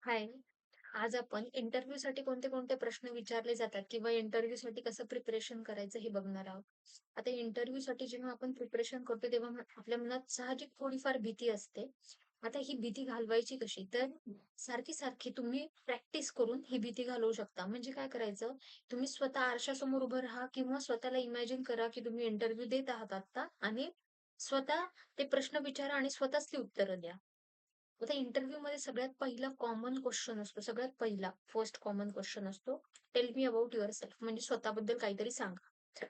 हाय. आज आपण इंटरव्ह्यूसाठी कोणते-कोणते प्रश्न विचारले जातात किंवा इंटरव्ह्यूसाठी कसं प्रिपरेशन करायचं हे बघणार आहोत. आता इंटरव्ह्यूसाठी जेव्हा आपण प्रिपरेशन करतो तेव्हा आपल्या मनात साहजिक थोडीफार भीती असते. आता ही भीती घालवायची कशी? तर सारखी-सारखी तुम्ही प्रॅक्टिस करून ही भीती घालवू शकता. म्हणजे काय करायचं, तुम्ही स्वतः आरशासमोर उभं राहा किंवा स्वतःला इमॅजिन करा, की तुम्ही इंटरव्ह्यू देत आहात आत्ता आणि स्वतः ते प्रश्न विचारा आणि स्वतःच ती उत्तरं द्या. आता इंटरव्ह्यूमध्ये सगळ्यात पहिला कॉमन क्वेश्चन असतो. सगळ्यात पहिला फर्स्ट कॉमन क्वेश्चन असतो. टेल मी अबाउट युअरसेल्फ म्हणजे स्वतःबद्दल काहीतरी सांगा.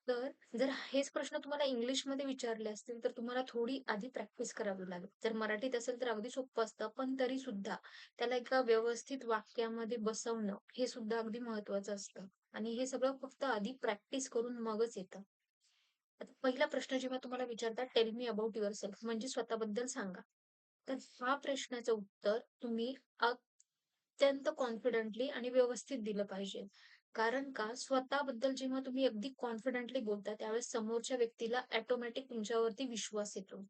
तर जर हेच प्रश्न तुम्हाला इंग्लिशमध्ये विचारले असतील, तर तुम्हाला थोडी आधी प्रॅक्टिस करावी लागेल. जर मराठीत असेल तर अगदी सोपं असतं. पण तरी सुद्धा त्याला एका व्यवस्थित वाक्यामध्ये बसवणं हे सुद्धा अगदी महत्त्वाचं असतं. आणि हे सगळं फक्त आधी प्रॅक्टिस करून मगच येतं. आता पहिला प्रश्न जेव्हा तुम्हाला विचारतात, टेल मी अबाउट युअरसेल्फ म्हणजे स्वतःबद्दल सांगा. तर हा प्रश्नाचं उत्तर तुम्ही अत्यंत कॉन्फिडेंटली आणि व्यवस्थित दिलं पाहिजे. कारण का स्वतःबद्दल जेव्हा तुम्ही अगदी कॉन्फिडेंटली बोलता, त्यावेळेस समोरच्या व्यक्तीला ऑटोमॅटिक तुमच्यावरती विश्वास येतो.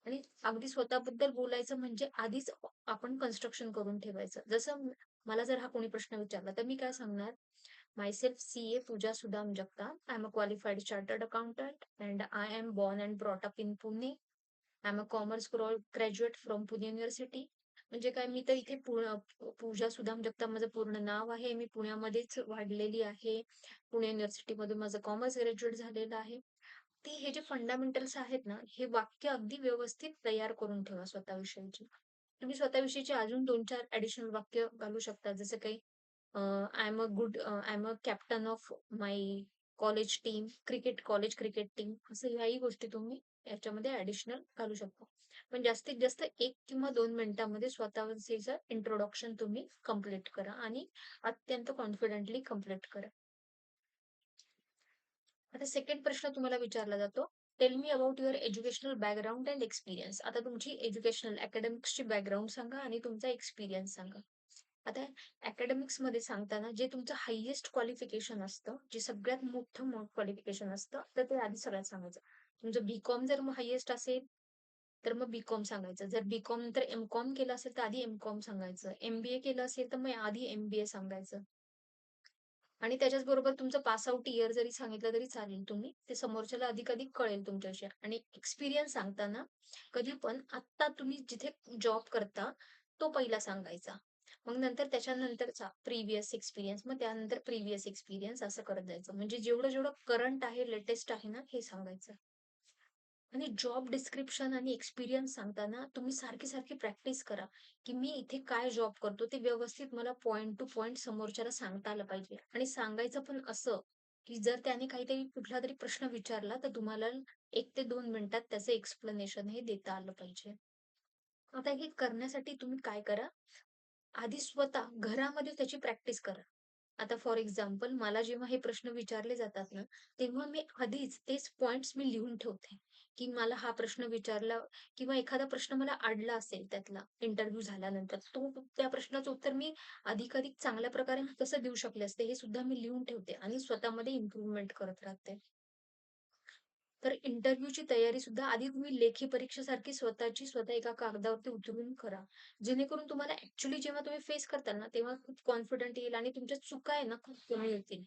आणि अगदी स्वतःबद्दल बोलायचं म्हणजे आधीच आपण कन्स्ट्रक्शन करून ठेवायचं. जसं मला जर हा कोणी प्रश्न विचारला, तर मी काय सांगणार? Myself CA Pooja Sudham Jagtap. I'm a qualified chartered accountant and I am born and brought up in Pune. I'm a commerce graduate from Pune University. म्हणजे काय मी तर इथे पूजा सुदाम जगताप माझं पूर्ण नाव आहे. मी पुण्यामध्येच वाढलेली आहे. पुणे युनिव्हर्सिटीमधून माझं कॉमर्स ग्रॅज्युएट झालेलं आहे. ते हे जे फंडामेंटल्स आहेत ना, हे वाक्य अगदी व्यवस्थित तयार करून ठेवा स्वतःविषयीची. तुम्ही स्वतःविषयीची अजून 2-4 ॲडिशनल वाक्य घालू शकता. जसं काही I am a captain of my college team, college cricket team असं ह्याही गोष्टी तुम्ही याच्यामध्ये ॲडिशनल घालू शकता. पण जास्तीत जास्त 1 किंवा 2 मिनिटांमध्ये स्वतःविषयीचं इंट्रोडक्शन तुम्ही कंप्लीट करा आणि अत्यंत कॉन्फिडेंटली कंप्लीट करा. आता सेकंड प्रश्न तुम्हाला विचारला जातो. Tell me about your educational background and experience. आता तुमची एज्युकेशनल अकॅडमिक्सची बॅकग्राऊंड सांगा आणि तुमचा एक्सपिरियन्स सांगा. आता अकॅडमिक्समध्ये सांगताना जे तुमचं हायेस्ट क्वालिफिकेशन असतं, जे सगळ्यात मोठं क्वालिफिकेशन असतं, तर ते आधी सगळ्यात सांगायचं. तुमचं बी-कॉम जर हायेस्ट असेल, तर मग बी-कॉम सांगायचं. जर बी-कॉम नंतर एम-कॉम केलं असेल, तर आधी एम-कॉम सांगायचं. एम-बी-ए केलं असेल, तर मग आधी एम-बी-ए सांगायचं. आणि त्याच्याच बरोबर तुमचं पास आउट इयर जरी सांगितलं तरी चालेल तुम्ही. ते समोरच्याला अधिकाधिक कळेल तुमच्याविषयी आणि एक्सपिरियन्स सांगताना कधी पण आत्ता तुम्ही जिथे जॉब करता, तो पहिला सांगायचा. मग नंतर त्याच्यानंतरचा प्रिव्हियस एक्सपिरियन्स, मग त्यानंतर प्रिव्हियस एक्सपिरियन्स असं करत जायचं. म्हणजे जेवढं-जेवढं करंट आहे, लेटेस्ट आहे ना, हे सांगायचं. आणि जॉब डिस्क्रिप्शन आणि एक्सपिरियन्स सांगताना तुम्ही सारखी-सारखी प्रॅक्टिस करा, की मी इथे काय जॉब करतो ते व्यवस्थित मला पॉइंट टू पॉइंट समोरच्याला सांगता आलं पाहिजे. आणि सांगायचं पण असं, की जर त्याने काहीतरी कुठलातरी प्रश्न विचारला, तर तुम्हाला 1 ते 2 मिनिटात त्याचं एक्सप्लेनेशन हे देता आलं पाहिजे. आता हे करण्यासाठी तुम्ही काय करा, आधी स्वतः घरामध्ये त्याची प्रॅक्टिस करा. आता फॉर एक्झाम्पल मला जेव्हा हे प्रश्न विचारले जातात ना, तेव्हा मी आधीच तेच पॉइंट्स मी लिहून ठेवते, की मला हा प्रश्न विचारला किंवा एखादा प्रश्न मला अडला असेल त्यातला इंटरव्ह्यू झाल्यानंतर, तो त्या प्रश्नाचं उत्तर मी अधिकाधिक चांगल्या प्रकारे कसं देऊ शकले असते, हे सुद्धा मी लिहून ठेवते आणि स्वतःमध्ये इम्प्रूव्हमेंट करत राहते. तर इंटरव्ह्यूची तयारी सुद्धा आधी तुम्ही लेखी परीक्षेसारखी स्वतःची स्वतः एका कागदावरती उतरून करा. जेणेकरून तुम्हाला ॲक्चुअली जेव्हा तुम्ही फेस करताल ना, तेव्हा खूप कॉन्फिडंट येईल आणि तुमच्या चुका आहे ना, खूप कमी होतील.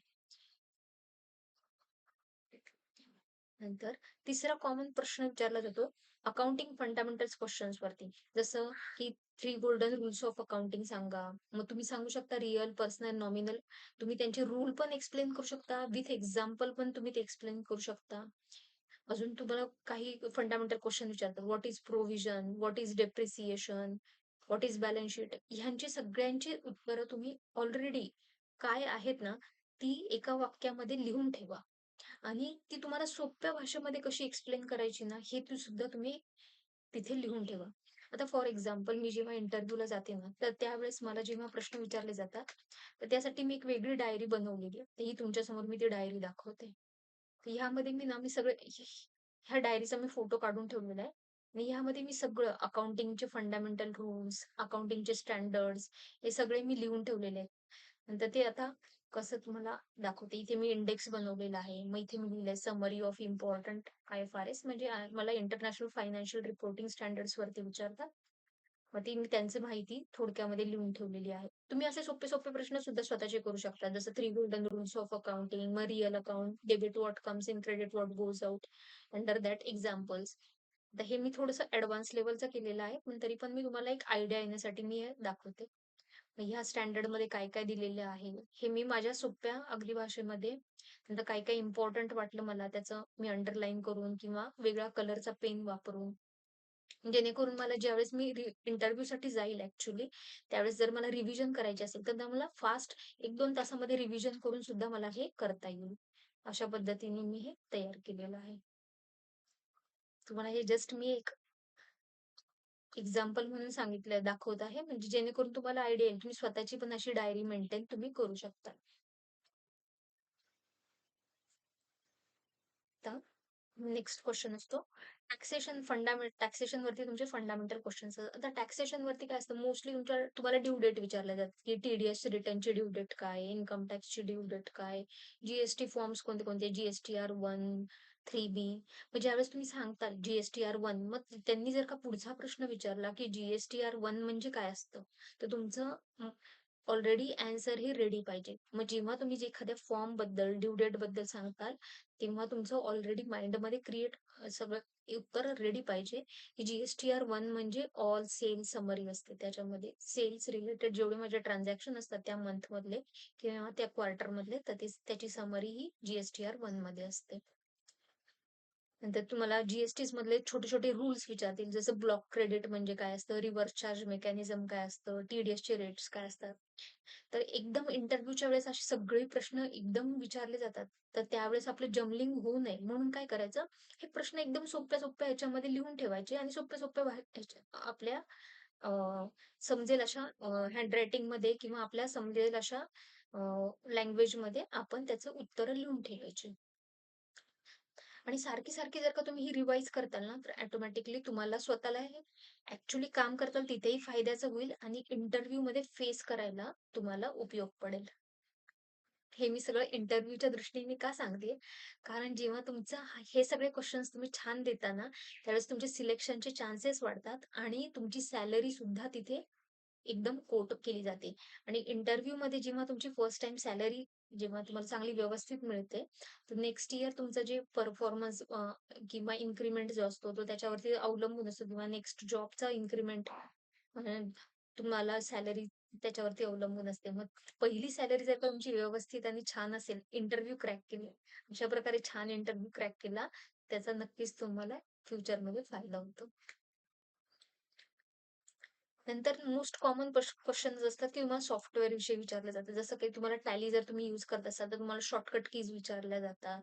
नंतर तिसरा कॉमन प्रश्न विचारला जातो, अकाउंटिंग फंडामेंटल्स क्वेशन्स वरती. जसं की 3 गोल्डन रूल्स ऑफ अकाउंटिंग सांगा. मग तुम्ही सांगू शकता रिअल, पर्सनल, नॉमिनल. तुम्ही त्यांचे रूल पण एक्सप्लेन करू शकता. विथ एक्झाम्पल पण तुम्ही ते एक्सप्लेन करू शकता. अजून तुम्हाला काही फंडामेंटल क्वेशन विचारतात. What is provision? What is depreciation? What is balance sheet? ह्यांची सगळ्यांची उत्तरं तुम्ही ऑलरेडी काय आहेत ना, ती एका वाक्यामध्ये लिहून ठेवा. आणि ती तुम्हाला सोप्या भाषेमध्ये कशी एक्सप्लेन करायची ना, हे सुद्धा तुम्ही तिथे लिहून ठेवा. आता फॉर एक्झाम्पल मी जेव्हा इंटरव्ह्यूला जाते ना, तर त्यावेळेस मला जेव्हा प्रश्न विचारले जातात, तर त्यासाठी मी एक वेगळी डायरी बनवलेली आहे. तेही तुमच्यासमोर मी ती डायरी दाखवते. तर ह्यामध्ये मी सगळे ह्या डायरीचा मी फोटो काढून ठेवलेला आहे आणि ह्यामध्ये मी सगळं अकाउंटिंगचे फंडामेंटल रूल्स, अकाउंटिंगचे स्टँडर्ड्स हे सगळे मी लिहून ठेवलेले आहेत. नंतर ते आता कसं तुम्हाला दाखवते. इथे मी इंडेक्स बनवलेला आहे. मग इथे मी लिहिलंय समरी ऑफ इम्पोर्टंट IFRS म्हणजे मला इंटरनॅशनल फायनान्शियल रिपोर्टिंग स्टँडर्ड्स वरती विचारतात. मग ती मी त्यांची माहिती थोडक्यामध्ये लिहून ठेवलेली आहे. तुम्ही असे सोपे-सोपे प्रश्न सुद्धा स्वतःचे करू शकता. जसं 3 गोल्डन रूल्स ऑफ अकाउंटिंग, मग real account, debit what comes in, credit what goes out, under that examples. तर हे मी थोडंसं ॲडव्हान्स लेव्हलचं केलेलं आहे. पण तरी पण मी तुम्हाला एक आयडिया येण्यासाठी मी हे दाखवते. मग ह्या स्टँडर्डमध्ये काय-काय दिलेलं आहे, हे मी माझ्या सोप्या अगदी भाषेमध्ये, नंतर काही-काही इम्पोर्टंट वाटलं मला त्याचं मी अंडरलाईन करून किंवा वेगळ्या कलरचा पेन वापरून, जेणेकरून मला ज्यावेळेस मी इंटरव्ह्यूसाठी जाईल ॲक्चुअली, त्यावेळेस जर मला रिव्हिजन करायची असेल, तर मला फास्ट 1-2 तासामध्ये रिव्हिजन करून सुद्धा मला हे करता येईल. अशा पद्धतीने मी हे तयार केलेलं आहे. तुम्हाला हे जस्ट मी एक एक्झाम्पल म्हणून सांगितलं दाखवत आहे, म्हणजे जेणेकरून तुम्हाला आयडिया येईल. तुम्ही स्वतःची पण अशी डायरी मेंटेन तुम्ही करू शकता. आता नेक्स्ट क्वेश्चन असतो टॅक्सेशन वरती तुमचे फंडामेंटल क्वेश्चन्स असतात. आता टॅक्सेशन वरती काय असतं, मोस्टली तुम्हाला ड्यू डेट विचारल्या जातात, की टीडीएस रिटर्नची ड्यू डेट काय, इन्कम टॅक्सची ड्यू डेट काय, जीएसटी फॉर्म्स कोणते कोणते, जीएसटीआर 1, 3B. मग ज्यावेळेस तुम्ही सांगताल जीएसटीआर 1, मग त्यांनी जर का पुढचा प्रश्न विचारला की जीएसटीआर 1 म्हणजे काय असतं, तर तुमचं ऑलरेडी आन्सर हे रेडी पाहिजे. मग जेव्हा तुम्ही जे एखाद्या फॉर्म बद्दल, ड्यू डेट बद्दल सांगताल, तेव्हा तुमचं ऑलरेडी माइंडमध्ये सगळं उत्तर रेडी पाहिजे, की जीएसटीआर 1 म्हणजे ऑल सेल्स समरी असते. त्याच्यामध्ये सेल्स रिलेटेड जेवढे माझे ट्रान्झॅक्शन असतात त्या मंथमधले किंवा त्या क्वार्टरमधले, तर त्याची समरी ही जीएसटीआर 1 मध्ये असते. नंतर तुम्हाला जीएसटीज मधले छोटे-छोटे रूल्स विचारतील. जसं ब्लॉक क्रेडिट म्हणजे काय असतं, रिव्हर्स चार्ज मेकॅनिझम काय असतं, टीडीएसचे रेट्स काय असतात. तर एकदम इंटरव्ह्यूच्या वेळेस असे सगळे प्रश्न एकदम विचारले जातात. तर त्यावेळेस आपलं जमलिंग होऊ नये म्हणून काय करायचं, हे प्रश्न एकदम सोप्या-सोप्या ह्याच्यामध्ये लिहून ठेवायचे आणि सोप्या-सोप्या आपल्या अ, समजेल अशा हँडरायटिंगमध्ये किंवा आपल्या समजेल अशा लँग्वेजमध्ये आपण त्याचं उत्तरं लिहून ठेवायची. आणि सारखी-सारखी जर का तुम्ही ही रिवाईज करताल ना, तर ऑटोमॅटिकली तुम्हाला स्वतःला हे ॲक्चुअली काम करताल तिथेही फायद्याचं होईल आणि इंटरव्ह्यूमध्ये फेस करायला तुम्हाला उपयोग पडेल. हे मी सगळं इंटरव्ह्यूच्या दृष्टीने का सांगतेय? कारण जेव्हा हे सगळे क्वेशन्स तुम्ही छान देता ना, त्यावेळेस तुमचे सिलेक्शनचे चान्सेस वाढतात आणि तुमची सॅलरी सुद्धा तिथे एकदम कोट केली जाते. आणि इंटरव्ह्यूमध्ये जेव्हा तुमची फर्स्ट टाईम सॅलरी जेव्हा तुम्हाला चांगली व्यवस्थित मिळते, तर नेक्स्ट इयर तुमचं जे परफॉर्मन्स किंवा इन्क्रिमेंट जो असतो, तो त्याच्यावरती अवलंबून असतो किंवा नेक्स्ट जॉबचा इन्क्रिमेंट तुम्हाला सॅलरी त्याच्यावरती अवलंबून असते. मग पहिली सॅलरी जर का तुमची व्यवस्थित आणि छान असेल, इंटरव्ह्यू क्रॅक केली, अशा प्रकारे छान इंटरव्ह्यू क्रॅक केला, त्याचा नक्कीच तुम्हाला फ्युचरमध्ये फायदा होतो. नंतर मोस्ट कॉमन क्वेश्चन्स असतात की तुम्हाला सॉफ्टवेअर विषयी विचारले जातात. जसं काही तुम्हाला टॅली जर तुम्ही यूज करत असाल, तर तुम्हाला शॉर्टकट कीज विचारल्या जातात.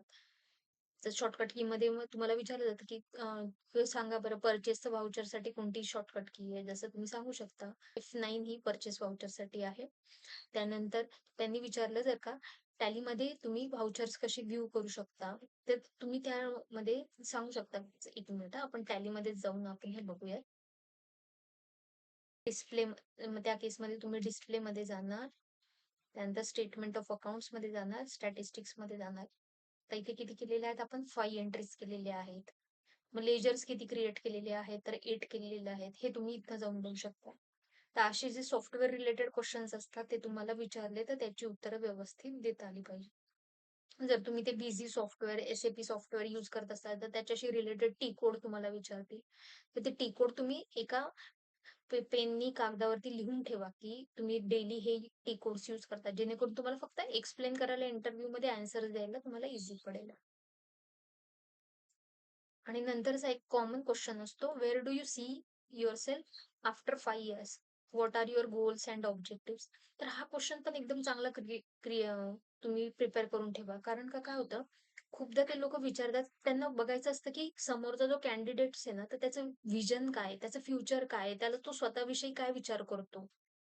तर शॉर्टकट कीमध्ये मग तुम्हाला विचारलं जातं की सांगा बरं पर्चेसचं व्हाउचरसाठी कोणती शॉर्टकट की आहे? जसं तुम्ही सांगू शकता F9 ही पर्चेस व्हाउचरसाठी आहे. त्यानंतर त्यांनी विचारलं जर का टॅलीमध्ये तुम्ही व्हाउचर्स कसे व्ह्यू करू शकता, तर तुम्ही त्यामध्ये सांगू शकता. एक मिनिट आपण टॅलीमध्ये जाऊन आपण हे बघूया. डिस्प्ले मग त्या केसमध्ये तुम्ही डिस्प्लेमध्ये जाणार. त्यानंतर स्टेटमेंट ऑफ अकाउंट्समध्ये जाणार, स्टॅटिस्टिक्समध्ये जाणार. तर इथे किती केलेले आहेत आपण 5 एंट्रीज केलेल्या आहेत. मग लेजर्स किती क्रिएट केलेले आहेत, तर 8 केलेले आहेत. हे तुम्ही इथं जाऊन बघू शकता. तर असे जे सॉफ्टवेअर रिलेटेड क्वेश्चन्स असतात ते तुम्हाला विचारले तर त्याची उत्तरं व्यवस्थित देता आली पाहिजे. जर तुम्ही ते busy software, S software use करत असाल, तर त्याच्याशी रिलेटेड टी कोड तुम्हाला विचारतील. तर ते टी कोड तुम्ही एका पेननी कागदावरती लिहून ठेवा, की तुम्ही डेली हे टी कोड्स यूज करता. जेणेकरून तुम्हाला फक्त एक्सप्लेन करायला इंटरव्ह्यूमध्ये आन्सर द्यायला तुम्हाला ईझी पडेल. आणि नंतरचा एक कॉमन क्वेश्चन असतो, "where do you see yourself after 5 years? What are your goals and objectives?" तर हा क्वेश्चन पण एकदम चांगला तुम्ही प्रिपेअर करून ठेवा. कारण का काय होतं, खूपदा ते लोकं विचारतात, त्यांना बघायचं असतं, की समोरचा जो कॅन्डिडेट्स आहे ना, तर त्याचं व्हिजन काय आहे? त्याचं फ्युचर काय आहे? त्याला तो स्वतःविषयी काय विचार करतो?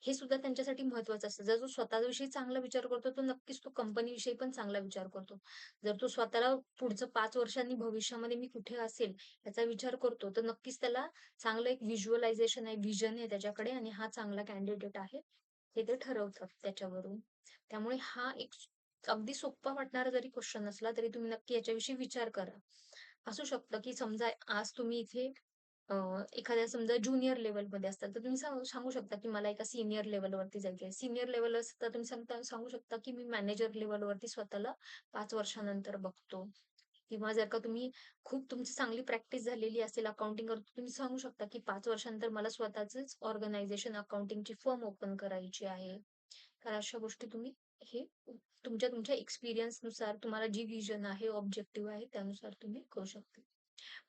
हे सुद्धा त्यांच्यासाठी महत्त्वाचं असतं. जर तो स्वतःविषयी चांगला विचार करतो, तर नक्कीच तो कंपनीविषयी पण चांगला विचार करतो. जर तो स्वतःला पुढचं 5 वर्षांनी भविष्यामध्ये मी कुठे असेल याचा विचार करतो, तर नक्कीच त्याला चांगलं एक व्हिज्युअलायझेशन आहे, व्हिजन आहे त्याच्याकडे आणि हा चांगला कॅन्डिडेट आहे, हे ते ठरवतात त्याच्यावरून. त्यामुळे हा एक अगदी सोप्पा वाटणारा जरी क्वेश्चन असला, तरी तुम्ही नक्की याच्याविषयी विचार करा. असू शकतं, की समजा आज तुम्ही इथे एखाद्या समजा ज्युनियर लेव्हलमध्ये असतात, तर तुम्ही सांगू शकता, की मला एका सीनियर लेव्हलवरती जायचं आहे. सीनियर लेव्हल असतं तर तुम्ही सांगू शकता, की मी मॅनेजर लेव्हलवरती स्वतःला 5 वर्षानंतर बघतो. किंवा जर का तुम्ही खूप तुमची चांगली प्रॅक्टिस झालेली असेल अकाउंटिंग करतो, तुम्ही सांगू शकता, की 5 वर्षानंतर मला स्वतःचंच ऑर्गनायझेशन अकाउंटिंगची फर्म ओपन करायची आहे. तर अशा गोष्टी तुम्ही हे तुमच्या तुमच्या एक्सपिरियन्सनुसार तुम्हाला जी व्हिजन आहे, ऑब्जेक्टिव्ह आहे, त्यानुसार तुम्ही करू शकता.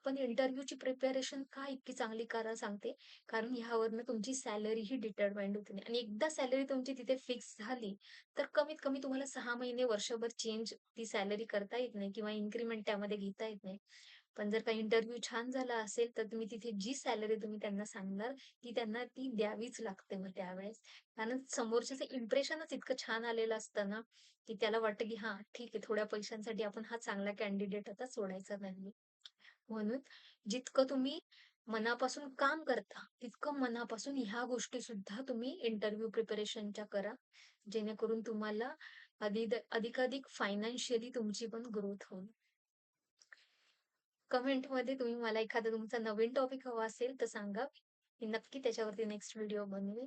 पण इंटरव्ह्यूची प्रिपरेशन का इतकी चांगली करा सांगते, कारण ह्यावरनं तुमची सॅलरी ही डिटरमाइंड होते आणि एकदा सॅलरी तुमची तिथे फिक्स झाली, तर कमीत कमी तुम्हाला 6 महिने, वर्षभर चेंज ती सॅलरी करता येत नाही किंवा इन्क्रिमेंट त्यामध्ये घेता येत नाही. पण जर का इंटरव्ह्यू छान झाला असेल, तर तुम्ही तिथे जी सॅलरी तुम्ही त्यांना सांगणार, ती त्यांना द्यावीच लागते मग त्यावेळेस. कारण समोरच्याचं इम्प्रेशनच इतकं छान आलेलं असतं ना, की त्याला वाटतं की हां, ठीक आहे, थोड्या पैशांसाठी आपण हा चांगला कॅन्डिडेट आता सोडायचा नाही. म्हणून जितकं तुम्ही मनापासून काम करता, तितकं मनापासून ह्या गोष्टीसुद्धा तुम्ही इंटरव्ह्यू प्रिपरेशनच्या करा. जेणेकरून तुम्हाला अधिकाधिक फायनान्शियली तुमची पण ग्रोथ होईल. कमेंटमध्ये तुम्ही मला एखादा तुमचा नवीन टॉपिक हवा असेल तर सांगा. मी नक्की त्याच्यावरती नेक्स्ट व्हिडिओ बनवेन.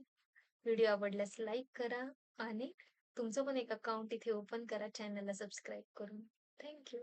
व्हिडिओ आवडल्यास लाईक करा आणि तुमचं पण एक अकाउंट इथे ओपन करा चॅनलला सबस्क्राईब करून. थँक